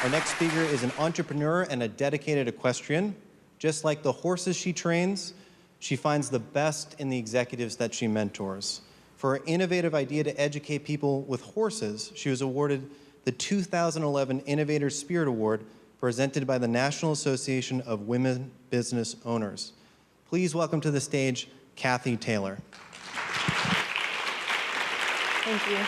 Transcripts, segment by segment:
Our next speaker is an entrepreneur and a dedicated equestrian. Just like the horses she trains, she finds the best in the executives that she mentors. For her innovative idea to educate people with horses, she was awarded the 2011 Innovator Spirit Award presented by the National Association of Women Business Owners. Please welcome to the stage, Kathy Taylor. Thank you.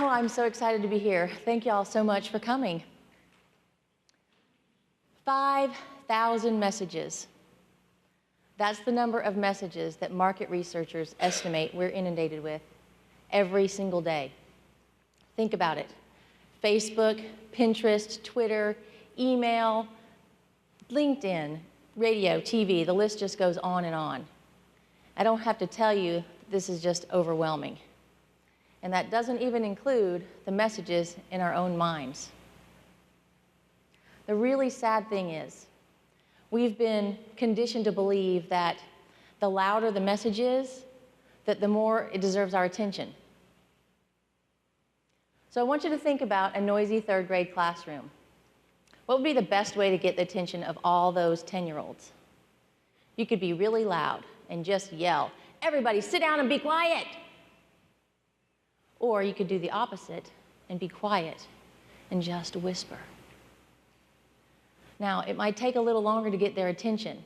Oh, I'm so excited to be here. Thank you all so much for coming. 5,000 messages. That's the number of messages that market researchers estimate we're inundated with every single day. Think about it. Facebook, Pinterest, Twitter, email, LinkedIn, radio, TV, the list just goes on and on. I don't have to tell you that this is just overwhelming. And that doesn't even include the messages in our own minds. The really sad thing is, we've been conditioned to believe that the louder the message is, that the more it deserves our attention. So I want you to think about a noisy third grade classroom. What would be the best way to get the attention of all those 10-year-olds? You could be really loud and just yell, "Everybody sit down and be quiet!" Or you could do the opposite and be quiet and just whisper. Now, it might take a little longer to get their attention,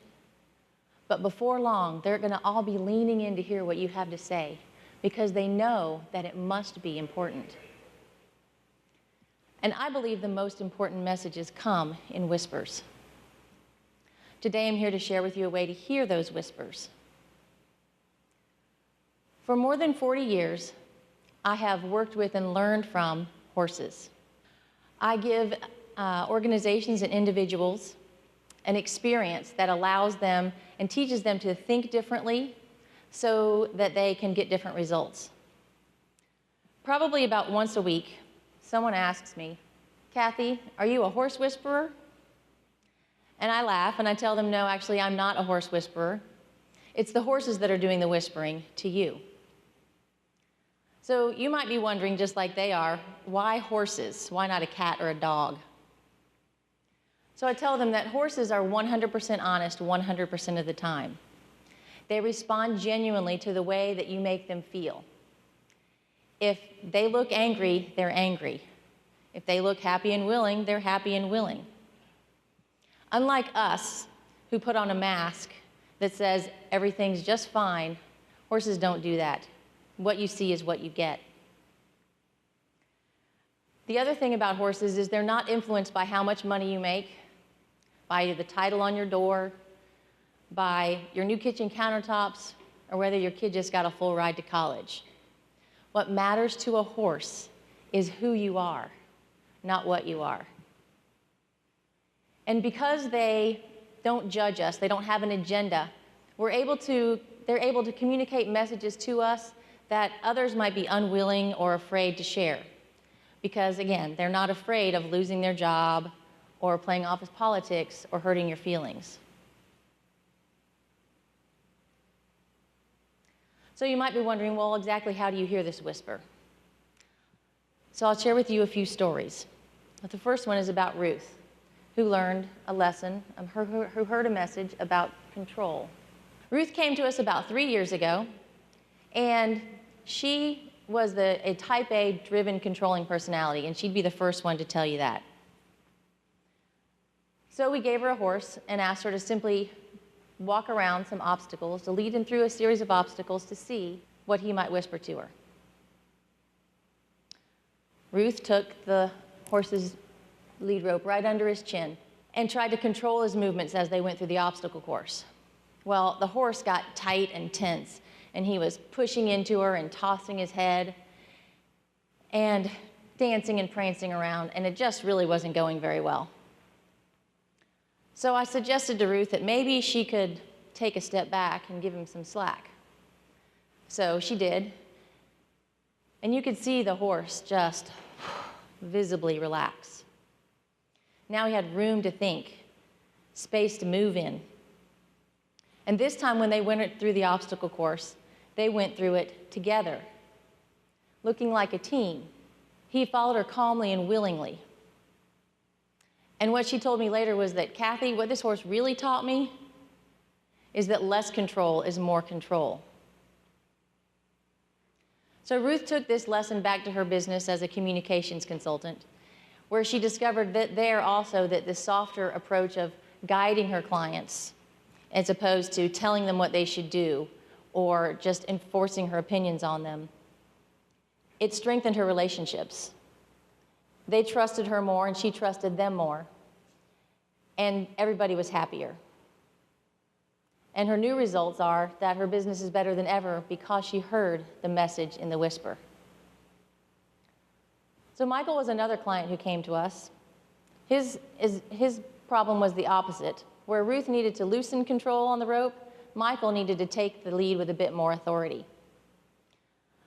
but before long, they're going to all be leaning in to hear what you have to say because they know that it must be important. And I believe the most important messages come in whispers. Today, I'm here to share with you a way to hear those whispers. For more than 40 years, I have worked with and learned from horses. I give organizations and individuals an experience that allows them and teaches them to think differently so that they can get different results. Probably about once a week, someone asks me, "Kathy, are you a horse whisperer?" And I laugh and I tell them, no, actually, I'm not a horse whisperer. It's the horses that are doing the whispering to you. So you might be wondering, just like they are, why horses? Why not a cat or a dog? So I tell them that horses are 100% honest 100% of the time. They respond genuinely to the way that you make them feel. If they look angry, they're angry. If they look happy and willing, they're happy and willing. Unlike us, who put on a mask that says everything's just fine, horses don't do that. What you see is what you get. The other thing about horses is they're not influenced by how much money you make, by the title on your door, by your new kitchen countertops, or whether your kid just got a full ride to college. What matters to a horse is who you are, not what you are. And because they don't judge us, they don't have an agenda, they're able to communicate messages to us that others might be unwilling or afraid to share. Because again, they're not afraid of losing their job or playing office politics or hurting your feelings. So you might be wondering, well, exactly how do you hear this whisper? So I'll share with you a few stories. But the first one is about Ruth, who learned a lesson, who heard a message about control. Ruth came to us about 3 years ago, and she was a type A driven controlling personality, and she'd be the first one to tell you that. So we gave her a horse and asked her to simply walk around some obstacles, to lead him through a series of obstacles to see what he might whisper to her. Ruth took the horse's lead rope right under his chin and tried to control his movements as they went through the obstacle course. Well, the horse got tight and tense, and he was pushing into her and tossing his head and dancing and prancing around, and it just really wasn't going very well. So I suggested to Ruth that maybe she could take a step back and give him some slack. So she did, and you could see the horse just visibly relax. Now he had room to think, space to move in. And this time when they went through the obstacle course, they went through it together. looking like a teen. He followed her calmly and willingly. And what she told me later was that, Kathy, what this horse really taught me is that less control is more control. So Ruth took this lesson back to her business as a communications consultant, where she discovered that there also that the softer approach of guiding her clients as opposed to telling them what they should do or just enforcing her opinions on them, it strengthened her relationships. They trusted her more and she trusted them more. And everybody was happier. And her new results are that her business is better than ever because she heard the message in the whisper. So Michael was another client who came to us. His problem was the opposite. Where Ruth needed to loosen control on the rope, Michael needed to take the lead with a bit more authority.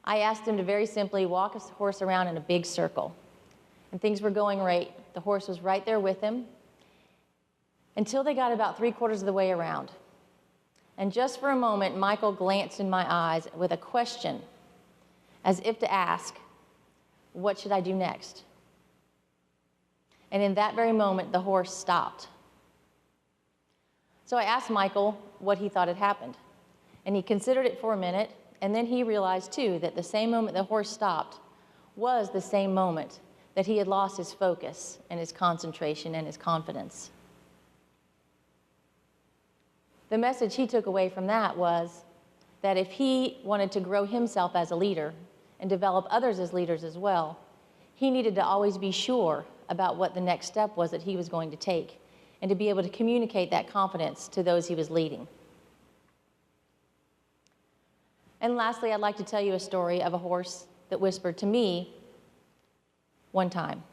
I asked him to very simply walk his horse around in a big circle. And things were going right. The horse was right there with him until they got about 3/4 of the way around. And just for a moment, Michael glanced in my eyes with a question, as if to ask, what should I do next? And in that very moment, the horse stopped. So I asked Michael what he thought had happened. And he considered it for a minute, and then he realized, too, that the same moment the horse stopped was the same moment that he had lost his focus and his concentration and his confidence. The message he took away from that was that if he wanted to grow himself as a leader and develop others as leaders as well, he needed to always be sure about what the next step was that he was going to take and to be able to communicate that confidence to those he was leading. And lastly, I'd like to tell you a story of a horse that whispered to me one time.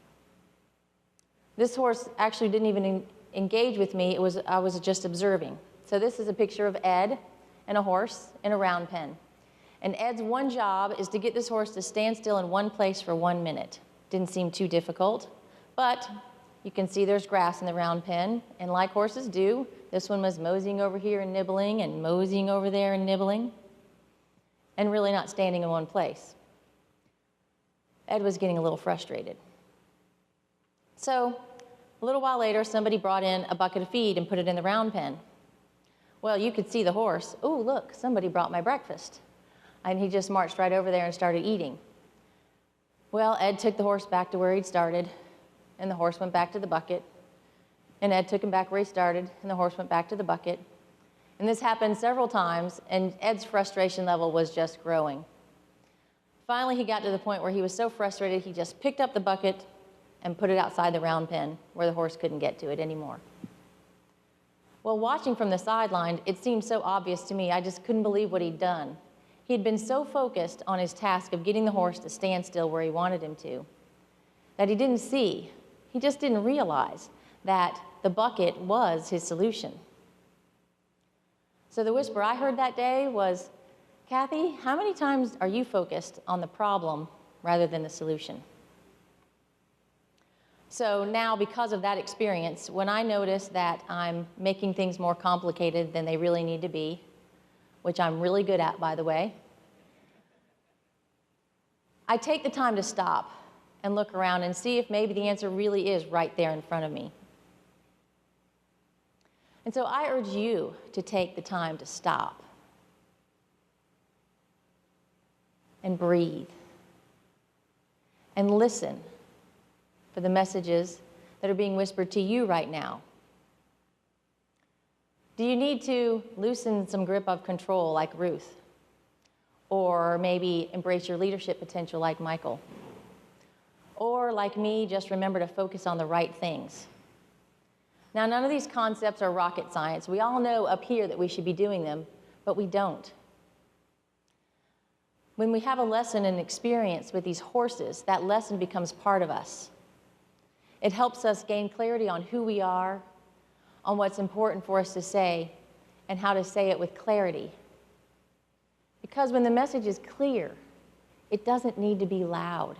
This horse actually didn't even engage with me. I was just observing. So this is a picture of Ed and a horse in a round pen. And Ed's one job is to get this horse to stand still in one place for 1 minute. Didn't seem too difficult, but you can see there's grass in the round pen, and like horses do, this one was moseying over here and nibbling and moseying over there and nibbling, and really not standing in one place. Ed was getting a little frustrated. So a little while later, somebody brought in a bucket of feed and put it in the round pen. Well, you could see the horse. Oh, look, somebody brought my breakfast. And he just marched right over there and started eating. Well, Ed took the horse back to where he'd started, and the horse went back to the bucket. And Ed took him back where he started, and the horse went back to the bucket. And this happened several times, and Ed's frustration level was just growing. Finally, he got to the point where he was so frustrated, he just picked up the bucket and put it outside the round pen where the horse couldn't get to it anymore. Well, watching from the sideline, it seemed so obvious to me. I just couldn't believe what he'd done. He had been so focused on his task of getting the horse to stand still where he wanted him to, that he didn't see, he just didn't realize that the bucket was his solution. So the whisper I heard that day was, Kathy, how many times are you focused on the problem rather than the solution? So now, because of that experience, when I notice that I'm making things more complicated than they really need to be, which I'm really good at, by the way, I take the time to stop and look around and see if maybe the answer really is right there in front of me. And so I urge you to take the time to stop and breathe and listen for the messages that are being whispered to you right now. Do you need to loosen some grip of control like Ruth? Or maybe embrace your leadership potential like Michael? Or like me, just remember to focus on the right things? Now, none of these concepts are rocket science. We all know up here that we should be doing them, but we don't. When we have a lesson and experience with these horses, that lesson becomes part of us. It helps us gain clarity on who we are, on what's important for us to say, and how to say it with clarity. Because when the message is clear, it doesn't need to be loud.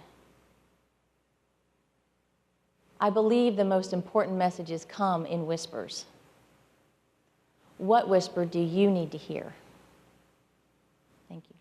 I believe the most important messages come in whispers. What whisper do you need to hear? Thank you.